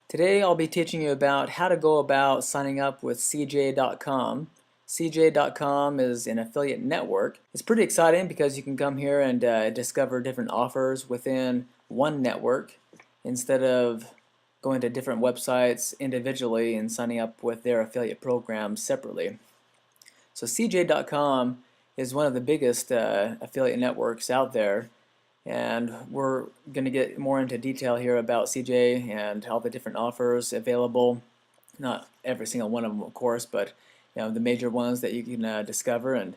Today I'll be teaching you about how to go about signing up with CJ.com. CJ.com is an affiliate network. It's pretty exciting because you can come here and discover different offers within one network instead of going to different websites individually and signing up with their affiliate programs separately. So CJ.com is one of the biggest affiliate networks out there, and we're going to get more into detail here about CJ and all the different offers available. Not every single one of them, of course, but the major ones that you can discover. And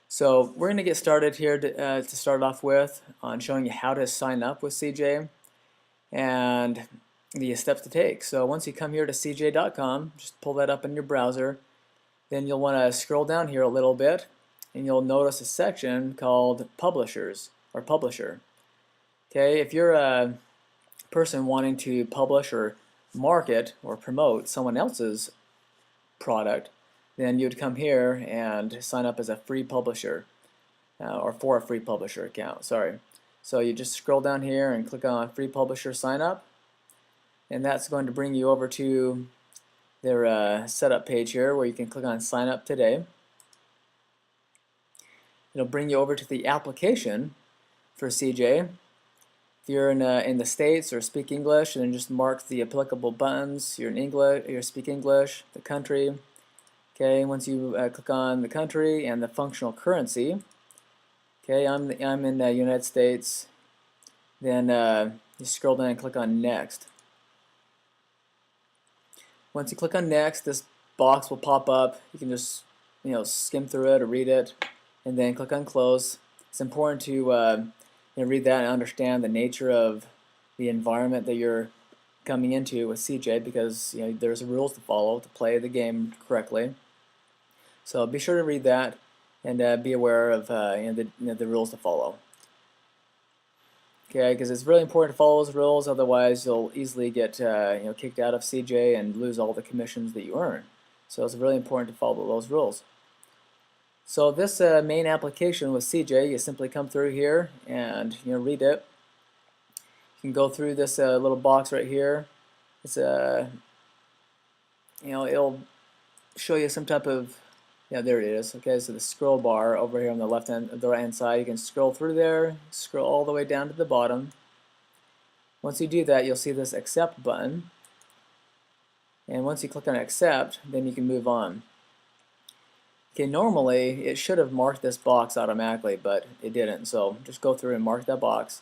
so we're going to get started here to start off with on showing you how to sign up with CJ and the steps to take. So once you come here to CJ.com, just pull that up in your browser. Then you'll want to scroll down here a little bit, and you'll notice a section called Publishers or Publisher. Okay, if you're a person wanting to publish or market or promote someone else's product, then you'd come here and sign up as a free publisher or for a free publisher account. Sorry. So you just scroll down here and click on Free Publisher Sign Up, and that's going to bring you over to their setup page here where you can click on Sign Up Today. It'll bring you over to the application for CJ. If you're in the States or speak English, then just mark the applicable buttons. You're in English, you speak English, the country. Okay, once you click on the country and the functional currency, okay, I'm in the United States. Then you scroll down and click on Next. Once you click on Next, this box will pop up. You can just skim through it or read it, and then click on Close. It's important to read that and understand the nature of the environment that you're coming into with CJ, because there's rules to follow to play the game correctly. So be sure to read that and be aware of the rules to follow. Okay, because it's really important to follow those rules. Otherwise, you'll easily get kicked out of CJ and lose all the commissions that you earn. So it's really important to follow those rules. So this main application with CJ, you simply come through here and read it. You can go through this little box right here. It's it'll show you some type of there it is. Okay, so the scroll bar over here on the right hand side, you can scroll through there, scroll all the way down to the bottom. Once you do that, you'll see this Accept button. And once you click on Accept, then you can move on. Okay, normally it should have marked this box automatically, but it didn't. So just go through and mark that box.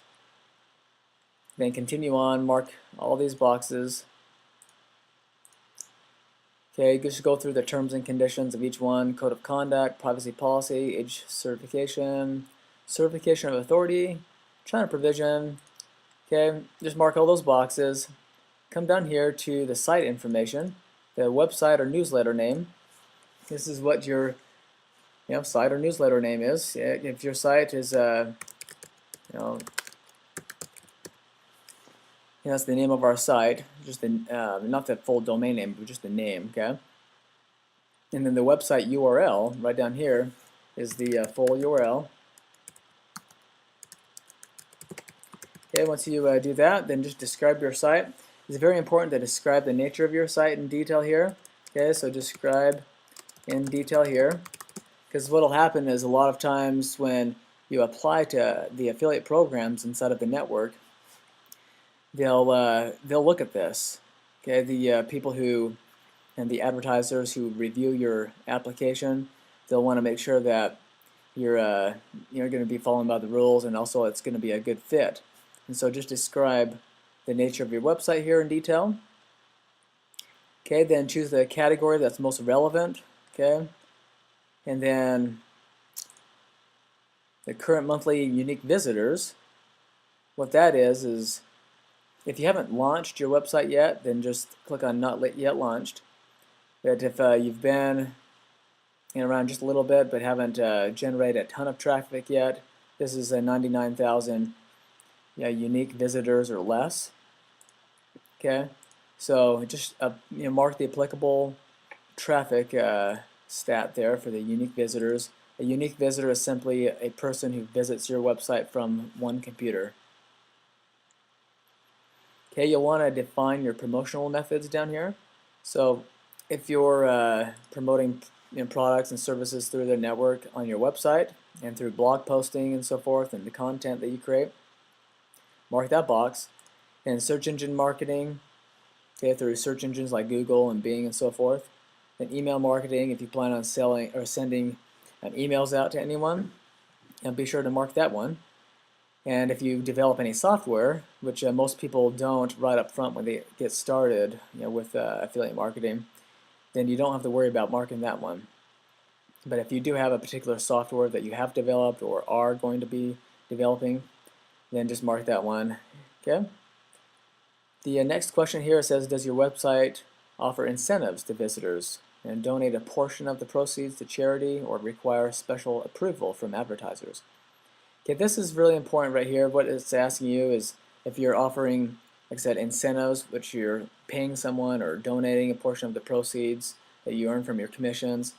Then continue on, mark all these boxes. Okay, just go through the terms and conditions of each one: code of conduct, privacy policy, age certification, certification of authority, China provision. Okay, just mark all those boxes. Come down here to the site information, the website or newsletter name. This is what your site or newsletter name is. If your site is that's the name of our site, just the not the full domain name, but just the name. Okay, and then the website URL right down here is the full URL. Okay, once you do that, then just describe your site. It's very important to describe the nature of your site in detail here. Okay, so describe in detail here, because what will happen is a lot of times when you apply to the affiliate programs inside of the network, they'll look at this. Okay, the people who and the advertisers who review your application, they'll want to make sure that you're going to be following by the rules, and also it's going to be a good fit. And so just describe the nature of your website here in detail. Okay, then choose the category that's most relevant. Okay, and then the current monthly unique visitors. What that is if you haven't launched your website yet, then just click on Not Yet Launched. But if you've been around just a little bit but haven't generated a ton of traffic yet, this is a 99,000 unique visitors or less. Okay, so just mark the applicable traffic stat there for the unique visitors. A unique visitor is simply a person who visits your website from one computer. Okay, you'll want to define your promotional methods down here. So if you're promoting products and services through their network on your website and through blog posting and so forth and the content that you create, mark that box. And search engine marketing, okay, through search engines like Google and Bing and so forth. Then email marketing, if you plan on selling or sending emails out to anyone, and be sure to mark that one. And if you develop any software, which most people don't right up front when they get started, with affiliate marketing, then you don't have to worry about marking that one. But if you do have a particular software that you have developed or are going to be developing, then just mark that one. Okay. The next question here says, does your website offer incentives to visitors and donate a portion of the proceeds to charity or require special approval from advertisers? Okay, this is really important right here. What it's asking you is if you're offering, like I said, incentives, which you're paying someone or donating a portion of the proceeds that you earn from your commissions.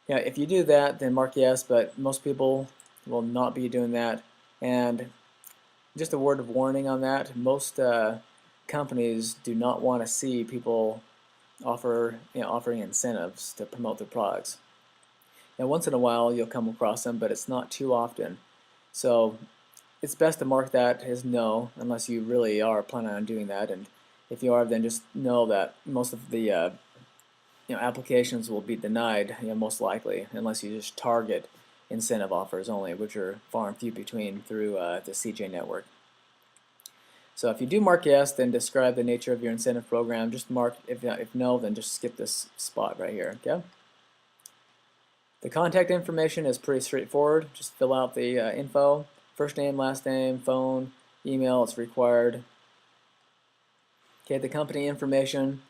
Yeah, if you do that, then mark yes, but most people will not be doing that. And just a word of warning on that, most companies do not want to see people offering incentives to promote their products. Now, once in a while you'll come across them, but it's not too often. So it's best to mark that as no, unless you really are planning on doing that. And if you are, then just know that most of the applications will be denied, most likely, unless you just target incentive offers only, which are far and few between through the CJ network. So if you do mark yes, then describe the nature of your incentive program. Just mark, if no, then just skip this spot right here, okay? The contact information is pretty straightforward. Just fill out the info, first name, last name, phone, email, it's required. Okay, the company information,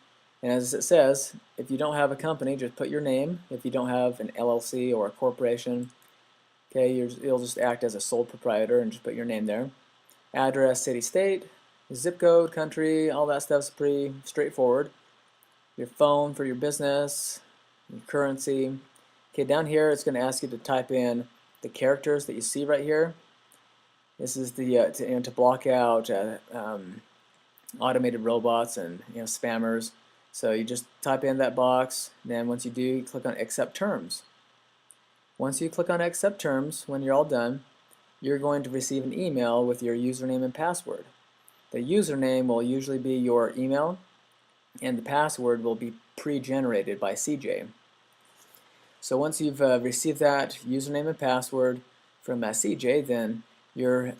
and as it says, if you don't have a company, just put your name. If you don't have an LLC or a corporation, okay, you'll just act as a sole proprietor and just put your name there. Address, city, state, zip code, country, all that stuff's pretty straightforward. Your phone for your business, your currency. Okay, down here it's going to ask you to type in the characters that you see right here. This is the to block out automated robots and spammers. So you just type in that box. Then once you do, you click on Accept Terms. Once you click on Accept Terms, when you're all done, you're going to receive an email with your username and password. The username will usually be your email, and the password will be pre-generated by CJ. So once you've received that username and password from CJ, then you're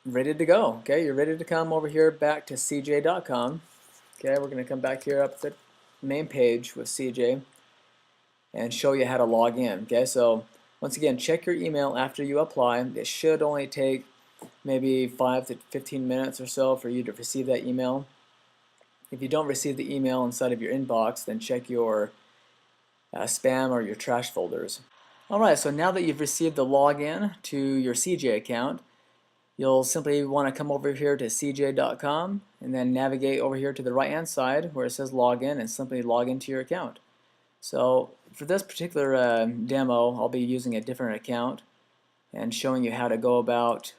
ready to go. Okay, you're ready to come over here back to cj.com. Okay, we're going to come back here up to the main page with CJ and show you how to log in. Okay, so once again, check your email after you apply. It should only take maybe 5 to 15 minutes or so for you to receive that email. If you don't receive the email inside of your inbox, then check your spam or your trash folders. Alright, so now that you've received the login to your CJ account, you'll simply want to come over here to cj.com and then navigate over here to the right hand side where it says login and simply log into your account. So for this particular demo, I'll be using a different account and showing you how to go about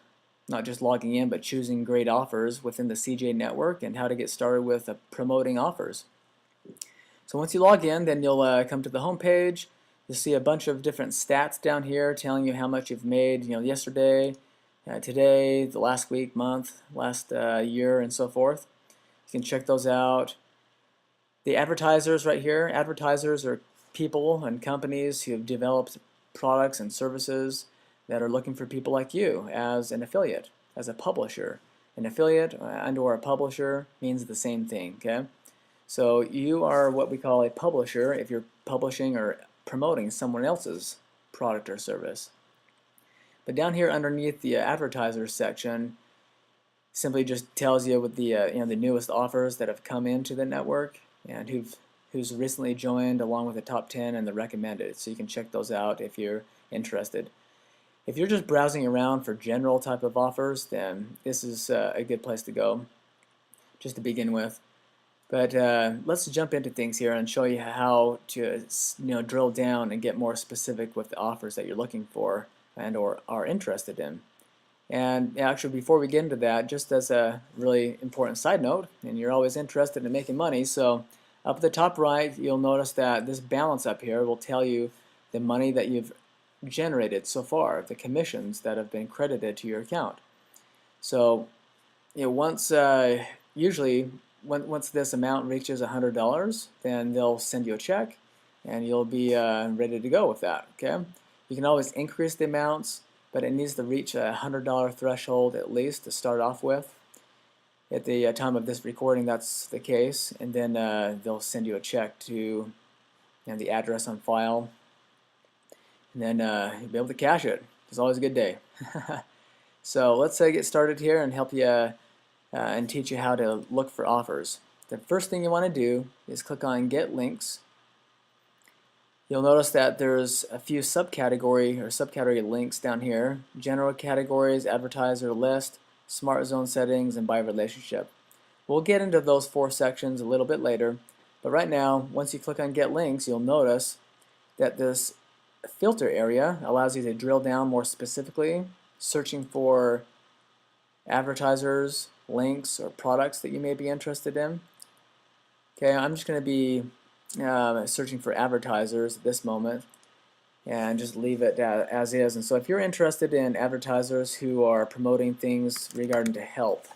not just logging in, but choosing great offers within the CJ network and how to get started with promoting offers. So once you log in, then you'll come to the home page. You'll see a bunch of different stats down here telling you how much you've made, yesterday, today, the last week, month, last year, and so forth. You can check those out. The advertisers right here, advertisers are people and companies who have developed products and services that are looking for people like you as an affiliate, as a publisher. An affiliate and or a publisher means the same thing, okay? So you are what we call a publisher if you're publishing or promoting someone else's product or service. But down here underneath the advertisers section simply just tells you what the the newest offers that have come into the network and who's recently joined along with the top 10 and the recommended. So you can check those out if you're interested. If you're just browsing around for general type of offers, then this is a good place to go just to begin with. But let's jump into things here and show you how to drill down and get more specific with the offers that you're looking for and or are interested in. And actually, before we get into that, just as a really important side note, and you're always interested in making money, so up at the top right, you'll notice that this balance up here will tell you the money that you've generated so far, the commissions that have been credited to your account. So, once usually once this amount reaches $100, then they'll send you a check, and you'll be ready to go with that. Okay, you can always increase the amounts, but it needs to reach a $100 threshold at least to start off with. At the time of this recording, that's the case, and then they'll send you a check to the address on file, and then you'll be able to cash it. It's always a good day. So let's get started here and help you and teach you how to look for offers. The first thing you want to do is click on Get Links. You'll notice that there's a few subcategory links down here: general categories, advertiser list, smart zone settings, and by relationship. We'll get into those 4 sections a little bit later, but right now, once you click on Get Links, you'll notice that this filter area allows you to drill down more specifically, searching for advertisers, links, or products that you may be interested in. Okay, I'm just going to be searching for advertisers at this moment and just leave it as is. And so if you're interested in advertisers who are promoting things regarding to health,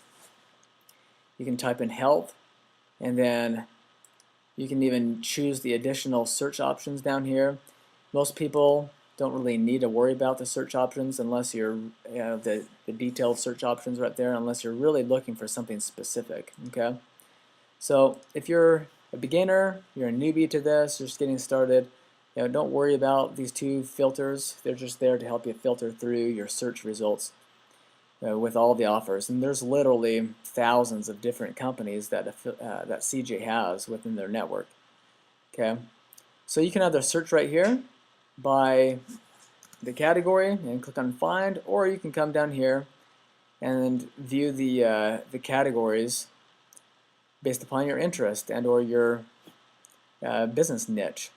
you can type in health, and then you can even choose the additional search options down here. Most people don't really need to worry about the search options unless you're the detailed search options right there, unless you're really looking for something specific. Okay, so if you're a beginner, you're a newbie to this, you're just getting started, don't worry about these 2 filters. They're just there to help you filter through your search results with all the offers. And there's literally thousands of different companies that CJ has within their network. Okay, so you can either search right here by the category and click on Find, or you can come down here and view the categories based upon your interest and or your business niche.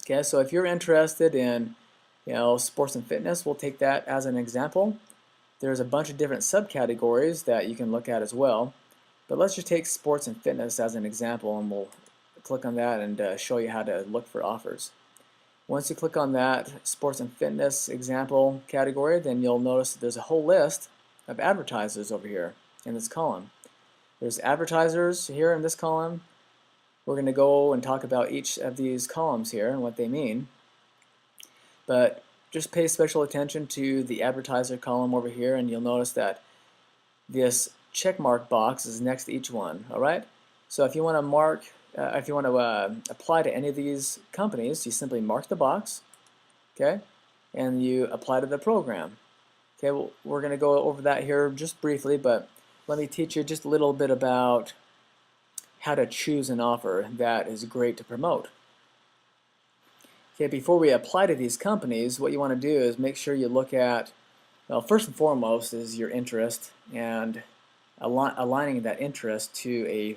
Okay, so if you're interested in sports and fitness, we'll take that as an example. There's a bunch of different subcategories that you can look at as well, but let's just take sports and fitness as an example, and we'll click on that and show you how to look for offers. Once you click on that sports and fitness example category, then you'll notice that there's a whole list of advertisers over here in this column. There's advertisers here in this column. We're going to go and talk about each of these columns here and what they mean. But just pay special attention to the advertiser column over here, and you'll notice that this check mark box is next to each one. All right. So if you want to apply to any of these companies, you simply mark the box, okay, and you apply to the program. Okay, well, we're going to go over that here just briefly, but let me teach you just a little bit about how to choose an offer that is great to promote. Okay, before we apply to these companies, what you want to do is make sure you look at, well, first and foremost is your interest, and aligning that interest to a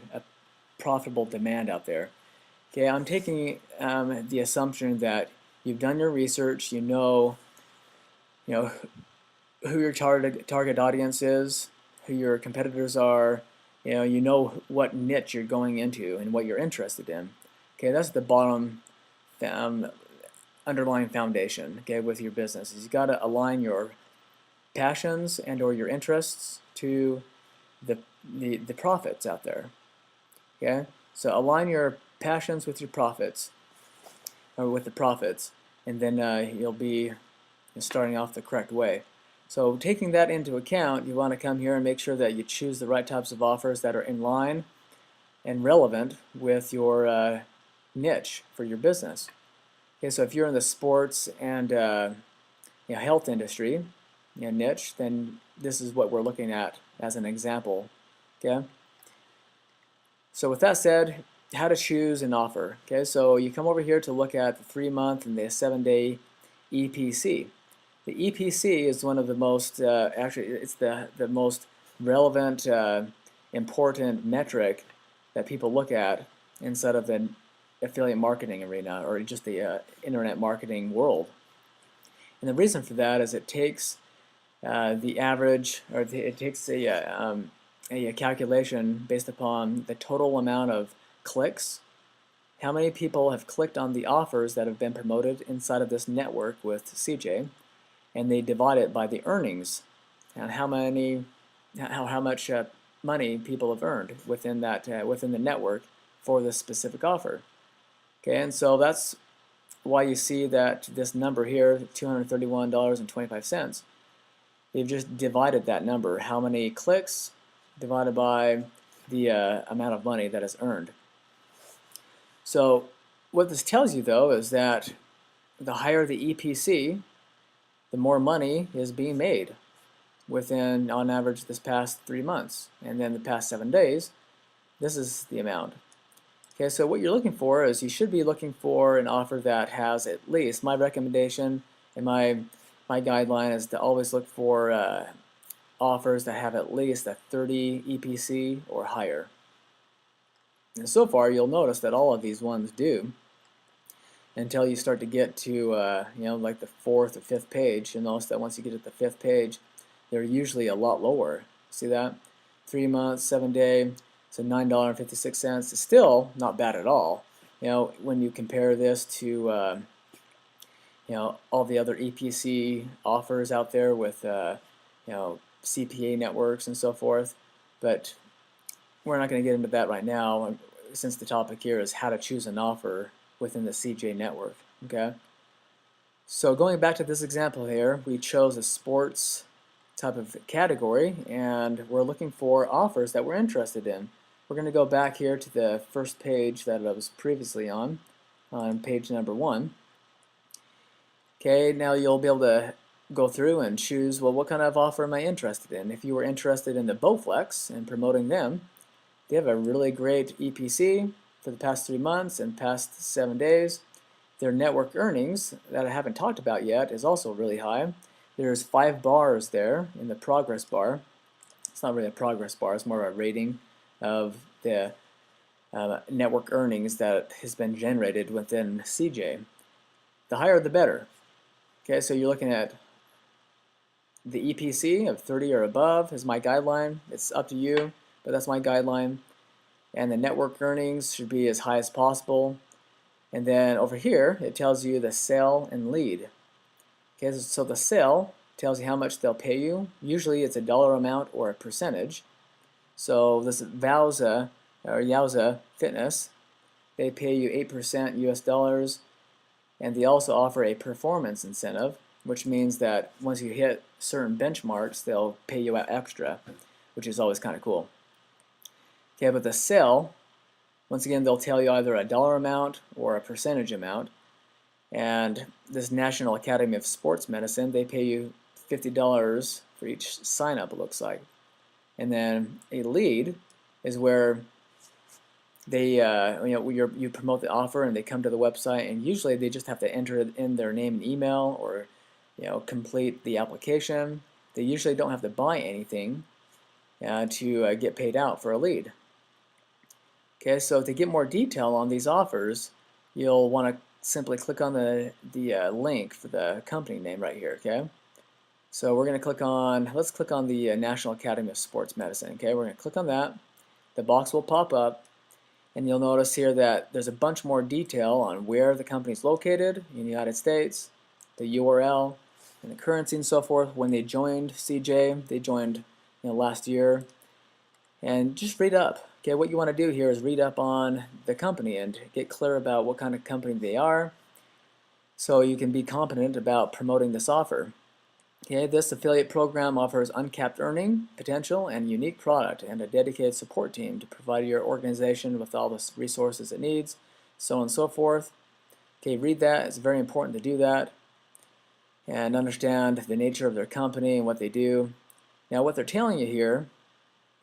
profitable demand out there. Okay, I'm taking the assumption that you've done your research, you know who your target audience is, who your competitors are, you know what niche you're going into and what you're interested in. Okay, that's the bottom underlying foundation. Okay, with your business, is you got to align your passions and or your interests to the profits out there. Okay, so align your passions with your profits, or with the profits, and then you'll be starting off the correct way. So taking that into account, you want to come here and make sure that you choose the right types of offers that are in line and relevant with your niche for your business. Okay, so if you're in the sports and health industry niche, then this is what we're looking at as an example. Okay. So with that said, how to choose an offer. Okay, so you come over here to look at the 3-month and the 7-day EPC. The EPC is one of the most, actually, it's the most relevant, important metric that people look at inside of the affiliate marketing arena, or just the internet marketing world. And the reason for that is it takes the average, or it takes a calculation based upon the total amount of clicks. How many people have clicked on the offers that have been promoted inside of this network with CJ, and they divide it by the earnings and how much money people have earned within that within the network for this specific offer. Okay, and so that's why you see that this number here, $231.25, they've just divided that number, how many clicks divided by the amount of money that is earned. So what this tells you, though, is that the higher the EPC, the more money is being made within, on average, this past 3 months. And then the past 7 days, this is the amount. Okay, so what you're looking for is you should be looking for an offer that has at least, my recommendation and my guideline is to always look for offers that have at least a 30 EPC or higher. And so far, you'll notice that all of these ones do, until you start to get to like the 4th or 5th page. You'll notice that once you get to the 5th page, they're usually a lot lower. See that? 3 months, 7 day, so $9.56. It's still not bad at all. When you compare this to all the other EPC offers out there with CPA networks and so forth. But we're not going to get into that right now, since the topic here is how to choose an offer within the CJ network. Okay. So going back to this example here, we chose a sports type of category, and we're looking for offers that we're interested in. We're going to go back here to the first page that I was previously on page number 1. Okay, now you'll be able to go through and choose, well, what kind of offer am I interested in? If you were interested in the Bowflex and promoting them, they have a really great EPC for the past 3 months and past 7 days. Their network earnings that I haven't talked about yet is also really high. There's 5 bars there in the progress bar. It's not really a progress bar, it's more of a rating of the network earnings that has been generated within CJ. The higher the better. Okay, so you're looking at the EPC of 30 or above is my guideline. It's up to you, but that's my guideline. And the network earnings should be as high as possible. And then over here, it tells you the sale and lead. Okay, so the sale tells you how much they'll pay you. Usually it's a dollar amount or a percentage. So this Wowza or Yowza Fitness, they pay you 8% US dollars, and they also offer a performance incentive, which means that once you hit certain benchmarks, they'll pay you out extra, which is always kind of cool. Okay, but the sale, once again, they'll tell you either a dollar amount or a percentage amount. And this National Academy of Sports Medicine, they pay you $50 for each sign up, it looks like. And then a lead is where they you promote the offer and they come to the website, and usually they just have to enter in their name and email, or complete the application. They usually don't have to buy anything to get paid out for a lead. Okay, so to get more detail on these offers, you'll want to simply click on the link for the company name right here. Okay, so we're going to click on, let's click on the National Academy of Sports Medicine. Okay, we're going to click on that. The box will pop up, and you'll notice here that there's a bunch more detail on where the company is located in the United States, the URL, and the currency and so forth. When they joined CJ, they joined last year. And just read up. Okay, what you want to do here is read up on the company and get clear about what kind of company they are, so you can be competent about promoting this offer. Okay, this affiliate program offers uncapped earning potential and unique product, and a dedicated support team to provide your organization with all the resources it needs, so on and so forth. Okay, read that. It's very important to do that and understand the nature of their company and what they do. Now, what they're telling you here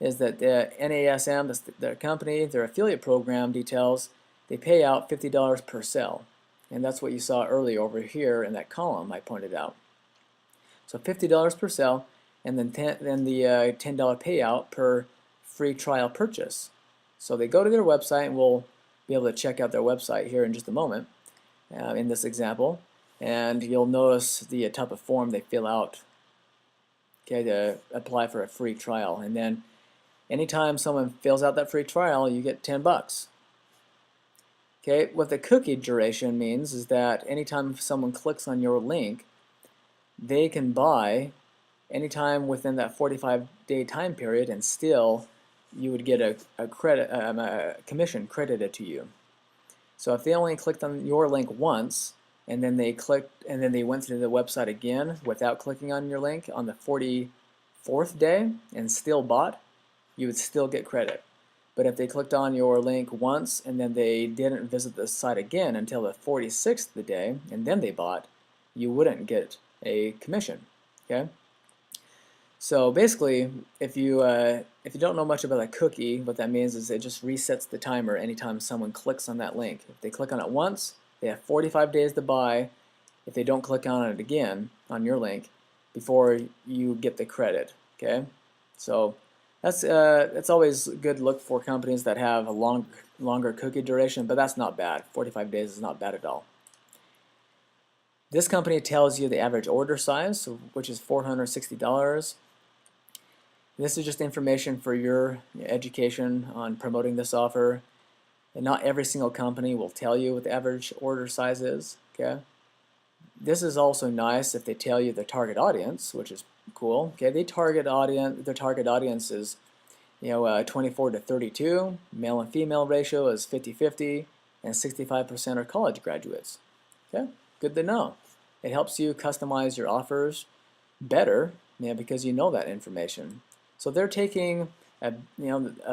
is that the NASM, their company, their affiliate program details, they pay out $50 per sale. And that's what you saw earlier over here in that column I pointed out. So $50 per sale, and then the $10 payout per free trial purchase. So they go to their website, and we'll be able to check out their website here in just a moment in this example. And you'll notice the type of form they fill out okay, to apply for a free trial. And then anytime someone fills out that free trial, you get 10 bucks. Okay, what the cookie duration means is that anytime someone clicks on your link, they can buy anytime within that 45-day time period, and still you would get a commission credited to you. So if they only clicked on your link once, and then they went to the website again without clicking on your link on the 44th day and still bought, you would still get credit. But if they clicked on your link once and then they didn't visit the site again until the 46th day and then they bought, you wouldn't get a commission. Okay? So basically, if you don't know much about a cookie, what that means is it just resets the timer anytime someone clicks on that link. If they click on it once, they have 45 days to buy. If they don't click on it again on your link, before you get the credit. Okay, so that's always good to look for companies that have a longer cookie duration, but that's not bad. 45 days is not bad at all. This company tells you the average order size, which is $460. This is just information for your education on promoting this offer. And not every single company will tell you what the average order size is. Okay. This is also nice if they tell you the target audience, which is cool. Okay, their target audience is 24 to 32. Male and female ratio is 50-50, and 65% are college graduates. Okay, good to know. It helps you customize your offers better, because you know that information. So they're taking a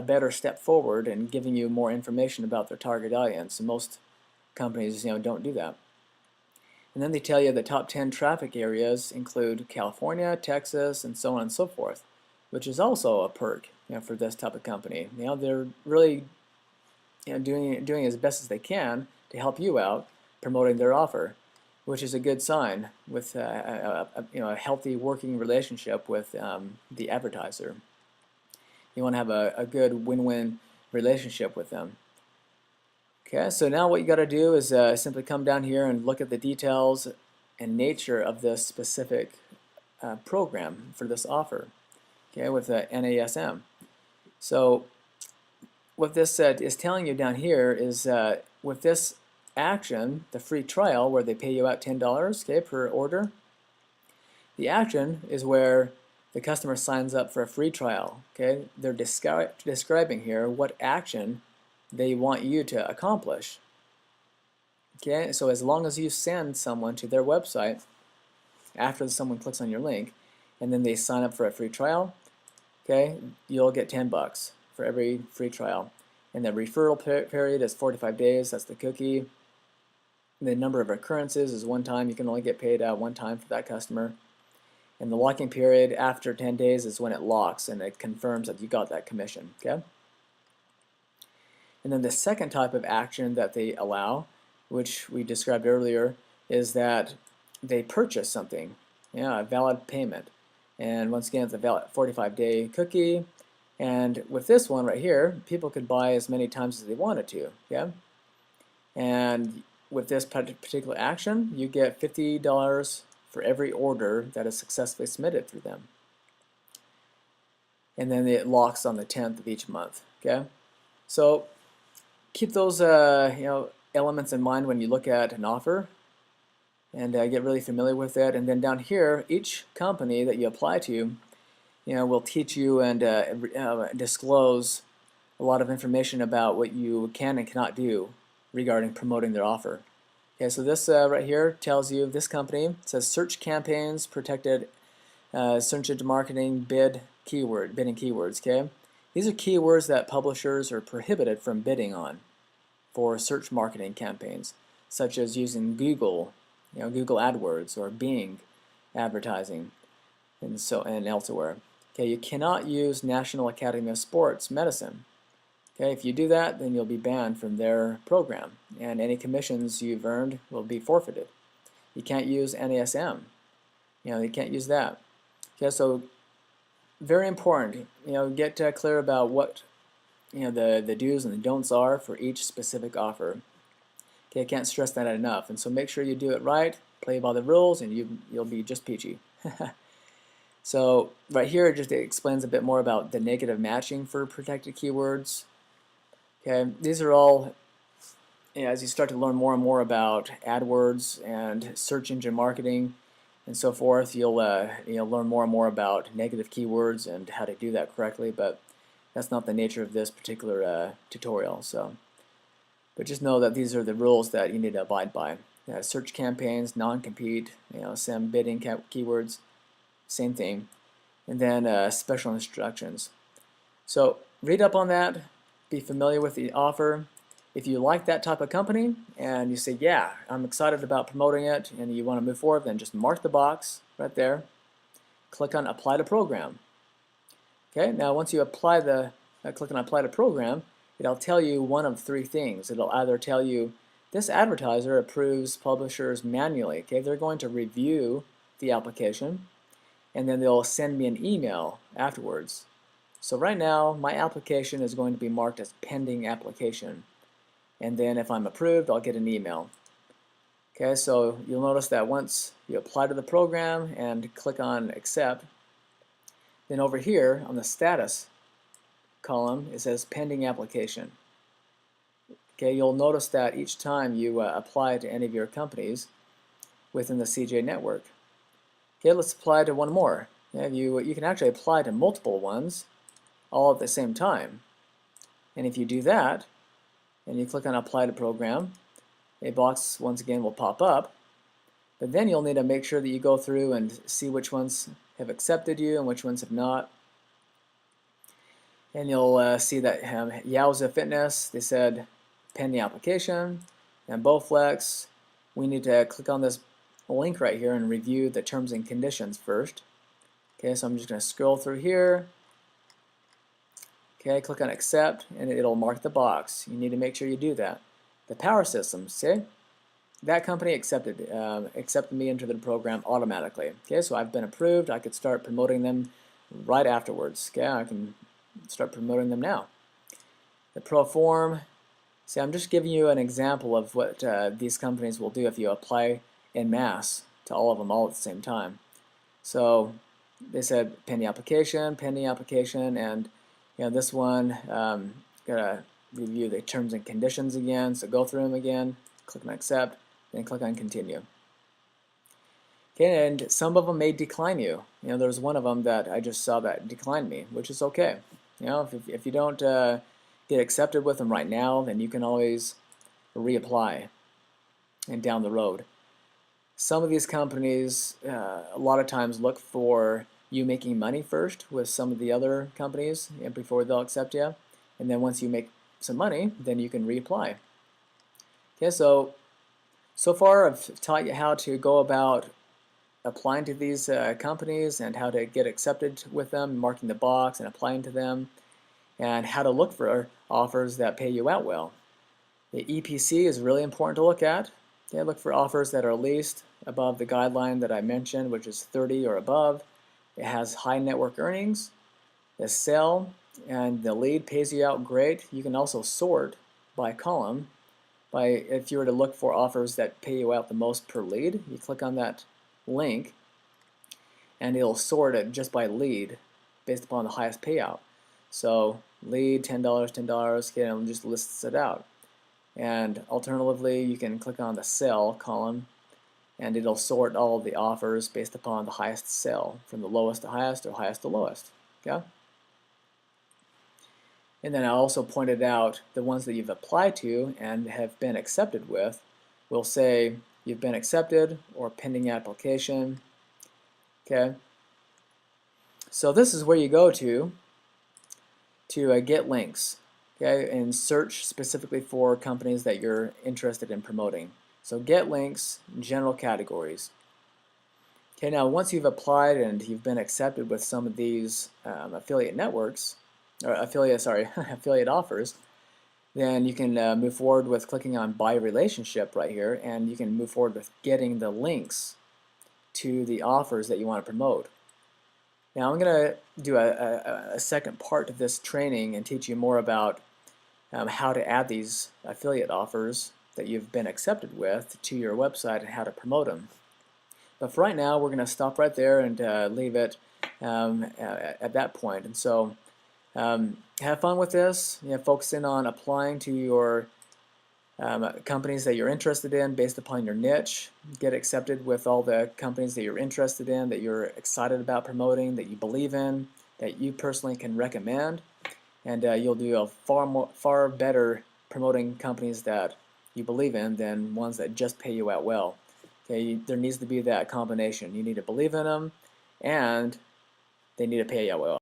better step forward and giving you more information about their target audience. And most companies don't do that. And then they tell you the top 10 traffic areas include California, Texas, and so on and so forth, which is also a perk for this type of company. They're really doing as best as they can to help you out promoting their offer, which is a good sign with a healthy working relationship with the advertiser. You want to have a good win-win relationship with them. Okay, so now what you got to do is simply come down here and look at the details and nature of this specific program for this offer. Okay, with NASM. So what this is telling you down here is with this action, the free trial where they pay you out $10, okay, per order, the action is where the customer signs up for a free trial. Okay, they're describing here what action they want you to accomplish. Okay, so as long as you send someone to their website after someone clicks on your link and then they sign up for a free trial, okay, you'll get 10 bucks for every free trial. And the referral period is 45 days, that's the cookie. And the number of occurrences is one time. You can only get paid one time for that customer. And the locking period after 10 days is when it locks and it confirms that you got that commission. Okay. And then the second type of action that they allow, which we described earlier, is that they purchase something, a valid payment. And once again, it's a valid 45-day cookie. And with this one right here, people could buy as many times as they wanted to. Okay? And with this particular action, you get $50 for every order that is successfully submitted through them. And then it locks on the 10th of each month. Okay? So keep those elements in mind when you look at an offer, and get really familiar with it. And then down here, each company that you apply to, will teach you and disclose a lot of information about what you can and cannot do regarding promoting their offer. Okay, so this right here tells you this company says search campaigns, protected search engine marketing, bidding keywords. Okay. These are keywords that publishers are prohibited from bidding on for search marketing campaigns, such as using Google, Google AdWords or Bing advertising, and elsewhere. Okay, you cannot use National Academy of Sports Medicine. Okay, if you do that, then you'll be banned from their program, and any commissions you've earned will be forfeited. You can't use NASM. You can't use that. Okay, so very important. Get clear about what the do's and the don'ts are for each specific offer. Okay, I can't stress that enough. And so make sure you do it right, play by the rules, and you'll be just peachy. So right here it just explains a bit more about the negative matching for protected keywords. Okay, these are all, as you start to learn more and more about AdWords and search engine marketing and so forth, you'll learn more and more about negative keywords and how to do that correctly. But that's not the nature of this particular tutorial. But just know that these are the rules that you need to abide by. Search campaigns, non-compete, SEM bidding keywords, same thing. And then special instructions. So read up on that, be familiar with the offer. If you like that type of company and you say, yeah, I'm excited about promoting it, and you want to move forward, then just mark the box right there. Click on Apply to Program. Okay, now once you apply click on Apply to Program, it'll tell you one of three things. It'll either tell you this advertiser approves publishers manually. Okay, they're going to review the application, and then they'll send me an email afterwards. So right now, my application is going to be marked as pending application. And then if I'm approved, I'll get an email. Okay, so you'll notice that once you apply to the program and click on Accept, then over here on the status column, it says pending application. Okay, you'll notice that each time you apply to any of your companies within the CJ network. Okay, let's apply to one more. You can actually apply to multiple ones all at the same time. And if you do that, and you click on Apply to Program, a box once again will pop up. But then you'll need to make sure that you go through and see which ones have accepted you and which ones have not. And you'll see that Yowza Fitness, they said pending application, and Bowflex, we need to click on this link right here and review the terms and conditions first. Okay, so I'm just going to scroll through here. Okay, click on Accept, and it'll mark the box. You need to make sure you do that. The Power Systems, see? That company accepted me into the program automatically. Okay, so I've been approved. I could start promoting them right afterwards. Okay, I can start promoting them now. The Proform, see, I'm just giving you an example of what these companies will do if you apply en masse to all of them all at the same time. So they said pending application, and this one, gotta review the terms and conditions again, so go through them again, click on Accept, then click on Continue. Okay, and some of them may decline you. There's one of them that I just saw that declined me, which is okay. If you don't get accepted with them right now, then you can always reapply and down the road. Some of these companies a lot of times look for you making money first with some of the other companies before they'll accept you, and then once you make some money, then you can reapply. Okay, so far I've taught you how to go about applying to these companies and how to get accepted with them, marking the box and applying to them, and how to look for offers that pay you out well. The EPC is really important to look at. Okay, look for offers that are at least above the guideline that I mentioned, which is 30 or above. It has high network earnings. The sell and the lead pays you out great. You can also sort by column. If you were to look for offers that pay you out the most per lead, you click on that link and it'll sort it just by lead based upon the highest payout. So lead $10, $10, okay, and it just lists it out. And alternatively, you can click on the sell column and it'll sort all of the offers based upon the highest sell, from the lowest to highest or highest to lowest. Okay? And then I also pointed out the ones that you've applied to and have been accepted with will say you've been accepted or pending application. Okay? So this is where you go to get links. Okay, and search specifically for companies that you're interested in promoting. So get links, general categories. Okay, now once you've applied and you've been accepted with some of these affiliate networks, or affiliate offers, then you can move forward with clicking on Buy Relationship right here, and you can move forward with getting the links to the offers that you want to promote. Now I'm going to do a second part of this training and teach you more about how to add these affiliate offers that you've been accepted with to your website and how to promote them. But for right now, we're going to stop right there and leave it at that point. And so have fun with this. Focusing on applying to your companies that you're interested in based upon your niche. Get accepted with all the companies that you're interested in, that you're excited about promoting, that you believe in, that you personally can recommend, and you'll do a far better promoting companies that you believe in than ones that just pay you out well. Okay, there needs to be that combination. You need to believe in them, and they need to pay you out well.